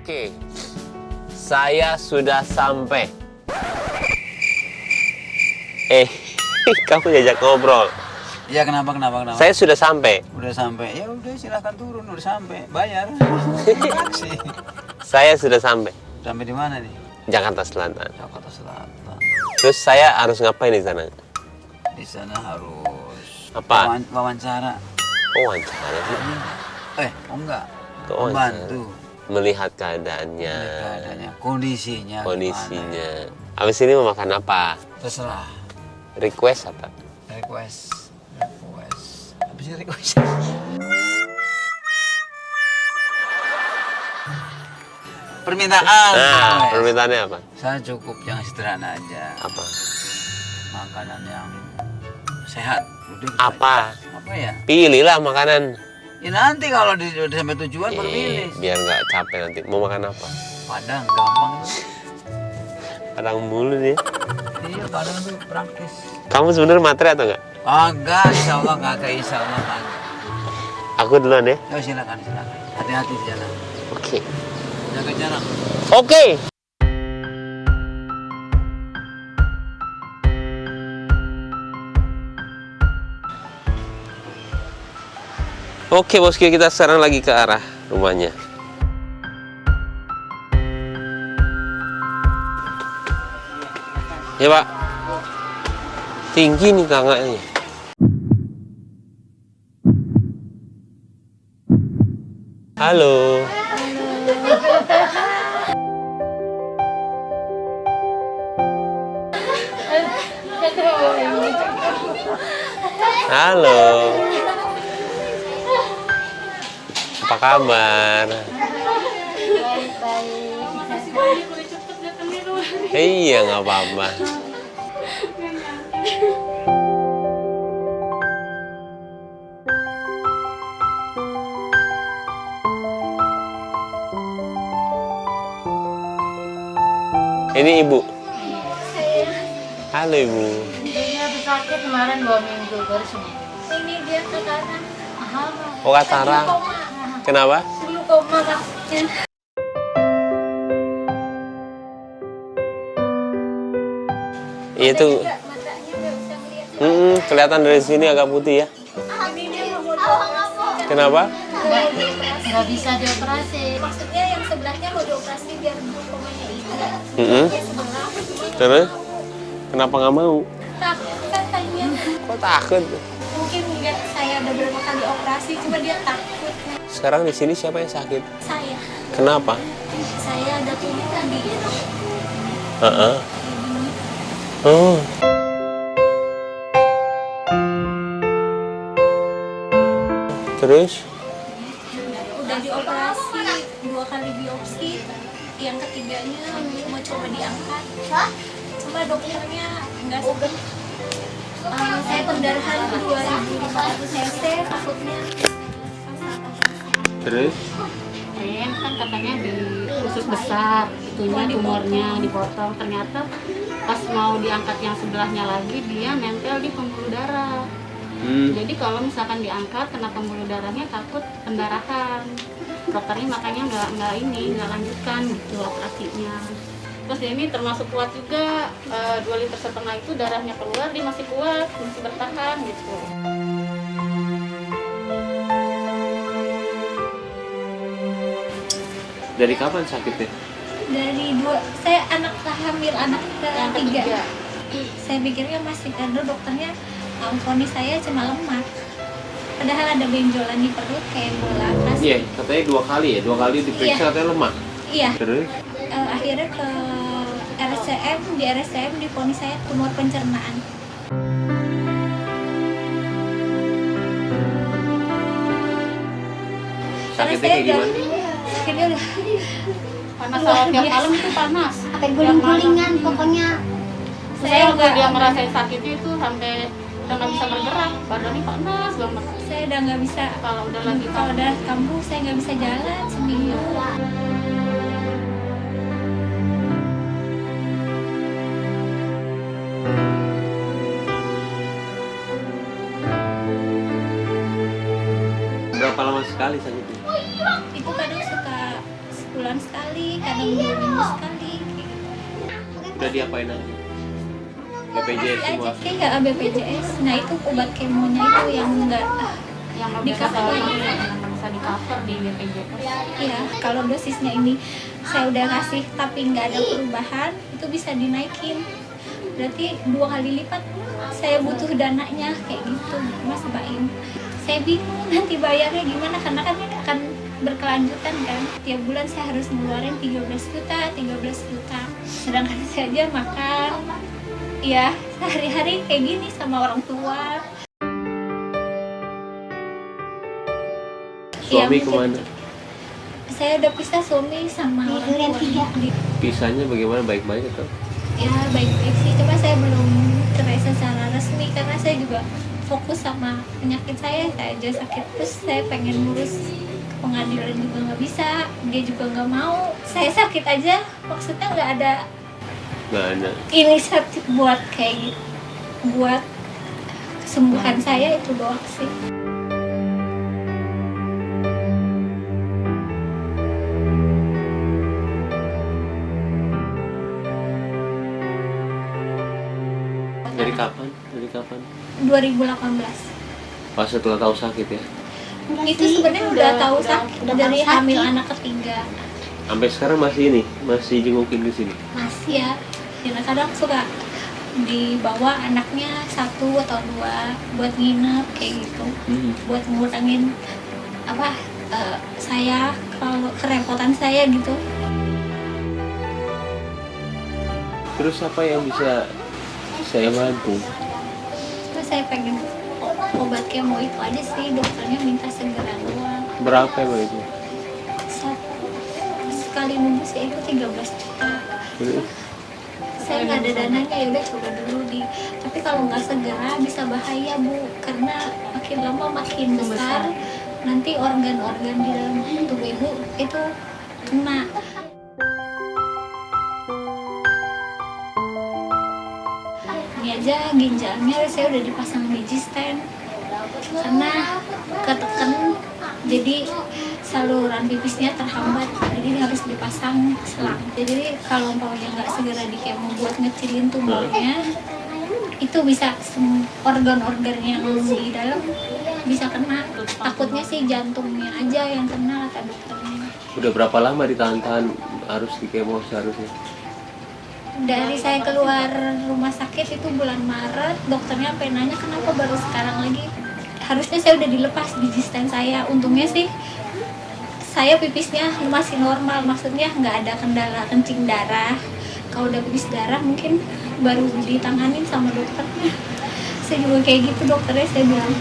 Oke, saya sudah sampai. Kamu diajak ngobrol. Iya, kenapa? Saya sudah sampai. Udah sampai. Ya udah, silahkan turun. Udah sampai. Bayar. Taksi. Saya sudah sampai. Sampai di mana nih? Jakarta Selatan. Jakarta Selatan. Terus saya harus ngapain di sana? Di sana harus Apa? wawancara. Oh, wawancara sih. Enggak. Ke wawancara. Membantu. Melihat keadaannya. Keadaannya, kondisinya. Kondisinya. Habis ini mau makan apa? Terserah. Request apa? Request. Habis ini request. Permintaan. Nah, permintaannya apa? Saya cukup yang sederhana aja. Apa? Makanan yang sehat. Udah gitu Apa? aja. Apa ya? Pilihlah makanan. Ya nanti kalau udah sampai tujuan baru pilih. Biar nggak capek nanti. Mau makan apa? Padang gampang. Padang mulu nih. Iya, Padang itu praktis. Kamu sebenarnya materi atau enggak? Enggak, insya Allah kagak, insya Allah kagak. Aku duluan ya. Ya silakan. Hati-hati di jalan. Oke. Jaga jarak. Oke. Oke bosku, kita sekarang lagi ke arah rumahnya. Ya Pak. Tinggi nih tangganya. Halo. Halo. Apa kabar? Iya, nggak apa-apa. Ini ibu. Halo ibu. Dia habis sakit kemarin 2 minggu baru sembuh. Ini dia sekarang. Oh Katara. Kenapa? Dulu koma kakinya. Itu Matanya nggak bisa ngeliat. kelihatan dari sini agak putih ya. Ini dia mau dioperasi. Kenapa? Nggak bisa dioperasi. Maksudnya yang sebelahnya mau dioperasi biar komanya hilang. Mm-mm. Yang sebelah Terus? Kenapa nggak mau? takut katanya. Kok takut? Mungkin nggak, saya udah berapa kali operasi, cuma dia takut. Sekarang di sini siapa yang sakit? Saya. Kenapa? Saya ada tulisan di Heeh. Oh. Terus? udah dioperasi 2 kali biopsi, yang ketiganya mau coba diangkat, cuma dokternya nggak suka. Saya pendarahan 2.500 cc, takutnya Terus? Kan katanya di usus besar, itunya tumornya dipotong. Ternyata pas mau diangkat yang sebelahnya lagi, dia nempel di pembuluh darah. Jadi kalau misalkan diangkat kena pembuluh darahnya, takut pendarahan. Dokternya makanya nggak lanjutkan gitu operasinya. Terus ini termasuk kuat juga, 2,5 liter itu darahnya keluar, dia masih kuat, masih bertahan gitu. Dari kapan sakitnya? saya anak hamil, anak Yang ketiga. ketiga. Saya pikirnya masih karena dokternya vonis saya cuma lemak. Padahal ada benjolan di perut kayak bola kas. Iya, katanya 2 kali ya. 2 kali diperiksa Iya. katanya lemah. Iya. Terus? Akhirnya ke RSCM, di RSCM divonis saya tumor pencernaan. Sakitnya kayak gimana? Sakitnya udah Panas kalau tiap malam itu panas. sampai guling-gulingan pokoknya. Saya waktu dia merasain sakitnya itu sampai udah nggak bisa bergerak, badannya panas banget. Saya udah nggak bisa, Kalau udah lagi kalau udah kambuh saya nggak bisa jalan seminggu. Berapa lama sekali sakitnya? Itu kadang suka sebulan sekali. sekali, kadang 2 minggu sekali kayak gitu. Udah diapain aja? BPJS Masih semua. aja kayak BPJS. Nah itu obat kemonya itu yang enggak yang Di bisa cover. bisa di cover di BPJS. iya, kalau dosisnya ini saya udah kasih tapi nggak ada perubahan, itu bisa dinaikin. Berarti 2 kali lipat saya butuh dananya kayak gitu, Mas Baim. Saya bingung nanti bayarnya gimana karena kan ini akan berkelanjutan kan. Tiap bulan saya harus ngeluarin 13 juta. Sedangkan saya aja makan ya sehari-hari kayak gini sama orang tua. Suami Ya, mungkin kemana? saya udah pisah suami sama orang tua. Pisahnya bagaimana, baik-baik atau? Ya baik-baik sih, cuma saya belum cerai secara resmi karena saya juga fokus sama penyakit saya aja sakit, terus saya pengen ngurus pengadilan juga nggak bisa, dia juga nggak mau. Saya sakit aja, maksudnya nggak ada Nggak ada. inisiatif buat kayak gitu, buat kesembuhan saya itu doang sih. Dari kapan? Dari kapan? 2018 Pas setelah tahu sakit ya? itu sebenarnya udah tahu sakit dari hamil anak ketiga. Sampai sekarang masih ini, masih jengukin ke sini. Masih ya, kadang suka dibawa anaknya 1 atau 2 buat nginep kayak gitu, buat ngurangin saya kalau kerepotan saya gitu. Terus apa yang bisa saya bantu? Terus saya pengen obat kemo itu aja sih, dokternya minta segera doang. Berapa emang itu? Sekali nunggu sih itu 13 juta. Terus? Saya nggak ada dananya, ya udah coba dulu tapi kalau nggak segera bisa bahaya Bu, karena makin lama makin besar, nanti organ-organ di dalam tubuh ibu itu kena. Ini aja ginjalnya saya udah dipasang biji stent karena ketekan, jadi saluran pipisnya terhambat, jadi harus dipasang selang. Jadi kalau umpamanya nggak segera di kemo buat ngecilin tumornya, itu bisa organ-organ yang di dalam bisa kena. Takutnya sih jantungnya aja yang kena kata dokternya. Udah berapa lama ditahan-tahan harus di kemo seharusnya? Dari saya keluar rumah sakit itu bulan Maret, dokternya sampai nanya kenapa baru sekarang lagi. Harusnya saya udah dilepas biji stent saya. Untungnya sih saya pipisnya masih normal, maksudnya nggak ada kendala kencing darah. Kalau udah pipis darah mungkin baru ditanganin sama dokternya. Saya juga kayak gitu dokternya, saya bilang.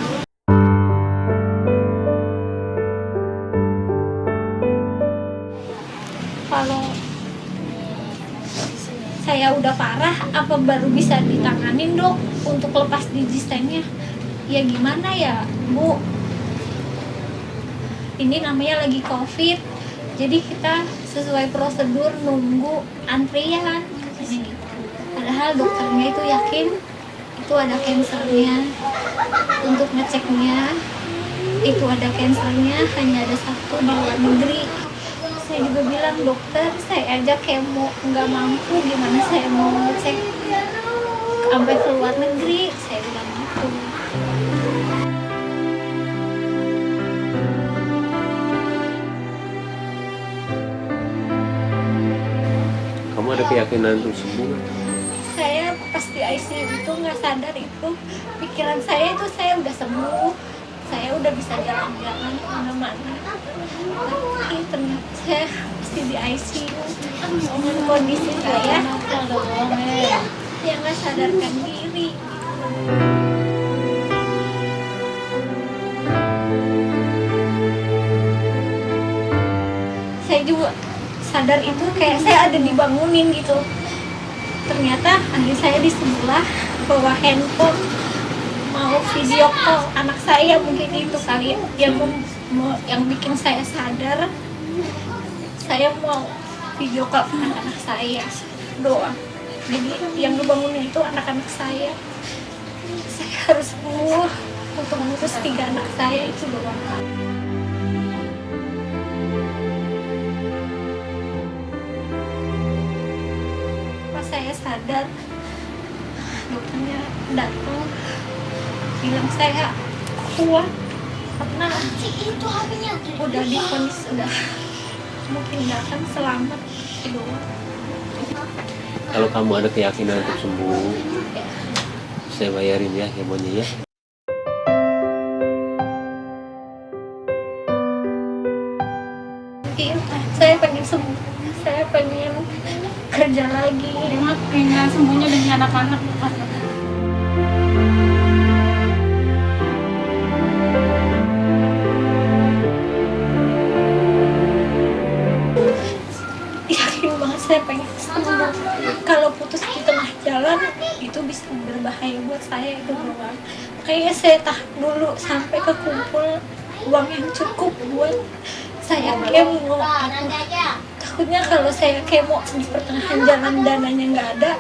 Kalau saya udah parah, apa baru bisa ditanganin dok untuk lepas biji stentnya? Ya gimana ya Bu, ini namanya lagi COVID, jadi kita sesuai prosedur nunggu antrian katanya gitu. Padahal dokternya itu yakin itu ada kansernya, untuk ngeceknya itu ada kansernya hanya ada 1 di luar negeri. Saya juga bilang dokter, saya aja kemo nggak mampu, gimana saya mau ngecek sampai ke luar negeri, saya bilang gitu. Kamu ada keyakinan untuk sembuh? Saya pas di ICU itu nggak sadar itu, pikiran saya itu saya udah sembuh, saya udah bisa jalan-jalan kemana-mana, tapi ternyata saya masih di ICU dengan kondisi saya yang nggak sadarkan diri. Saya juga sadar itu kayak saya ada dibangunin gitu. Ternyata adik saya di sebelah bawa handphone mau video call anak saya, mungkin itu kali ya yang bikin saya sadar. Saya mau video call anak-anak saya doang. Jadi yang dibangunin itu anak-anak saya. Saya harus sembuh untuk ngurus 3 anak saya itu doang. sadar. Dokternya datang bilang saya kuat karena udah divonis sudah mungkin nggak akan selamat itu. Kalau kamu ada keyakinan untuk sembuh, saya bayarin ya kemonya ya. Iya, saya pengen sembuh, saya pengen kerja lagi. Cuma pengen sembuhnya dengan anak-anak. Yakin banget saya pengen sembuh. Kalau putus di tengah jalan itu bisa berbahaya buat saya itu doang. Makanya saya tahan dulu sampai kekumpul uang yang cukup buat saya kemo. Takutnya kalau saya kemo di pertengahan jalan dananya nggak ada,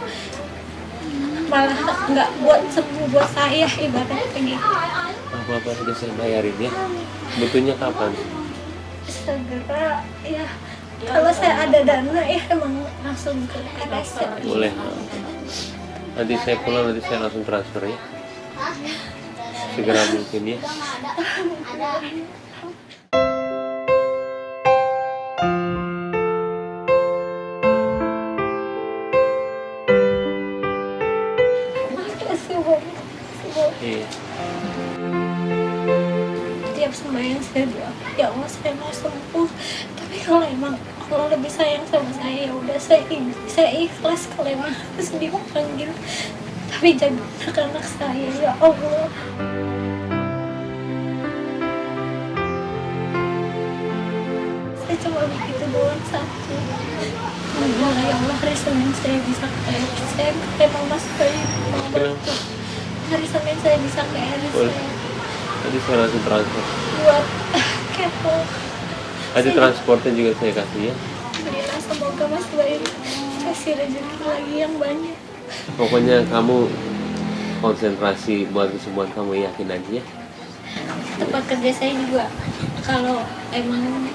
malah nggak buat sembuh buat saya ibaratnya gitu. Apa-apa sudah saya bayarin ya. Butuhnya kapan? Segera ya. Kalau saya ada dana ya emang langsung ke RSC. Boleh. Nanti saya pulang, nanti saya langsung transfer ya. Segera mungkin ya. Makasih Bang. Iya. Tiap sembahyang saya bilang, ya Allah saya mau sembuh. Tapi kalau emang Allah lebih sayang sama saya, ya udah saya ikhlas kalau emang harus dipanggil. Tapi jaga anak-anak saya ya Allah. Saya cuma begitu doang satu. Semoga ya Allah hari Senin saya bisa ke RSC. Saya emang masuk ke Kenapa? hari Senin saya bisa ke RSC. Boleh. Nanti saya langsung transfer. Buat kepo. Nanti transportnya juga saya kasih ya. Alhamdulillah, semoga Mas Bayu kasih rezeki lagi yang banyak. Pokoknya kamu konsentrasi buat kesembuhan kamu, yakin aja ya. Tempat kerja saya juga kalau emang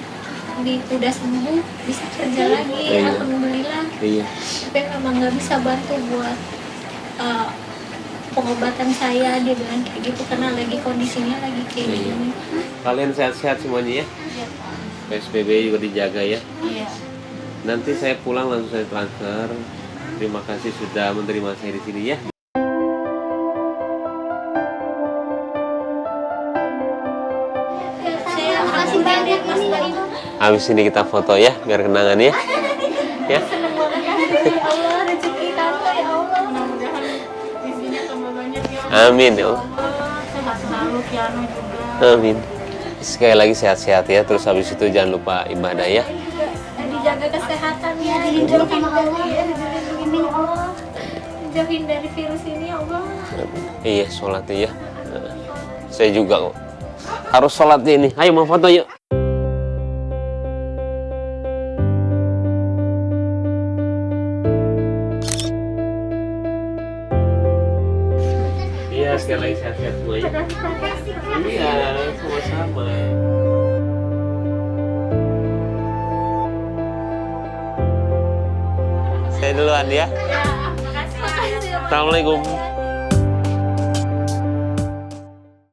udah sembuh bisa kerja lagi, Iya. alhamdulillah. Iya. Tapi memang nggak bisa bantu buat pengobatan saya, dia bilang kayak gitu karena lagi kondisinya lagi kayak Iya. gini. Kalian sehat-sehat semuanya ya. PSBB juga dijaga ya. Iya. Nanti saya pulang langsung saya transfer. Terima kasih sudah menerima saya di sini ya. Saya makasih banyak Mas Bayu. Habis ini kita foto ya, biar kenangan ya. Ya. Seneng banget ya Allah, rezeki tante ya Allah. Mudah-mudahan isinya tambah banyak ya. Amin ya Allah. Sehat selalu Kiano juga. Amin. Sekali lagi sehat-sehat ya. Terus habis itu jangan lupa ibadah ya. Dijaga kesehatannya, dijauhin dari Allah, dijauhin dari virus ini ya Allah. Iya, sholatnya ya. Saya juga kok. Harus sholatnya ini. Ayo mau foto yuk. Iya, sekali lagi sehat-sehat semua ya. Iya, sama-sama. Saya duluan ya. Makasih. Assalamualaikum.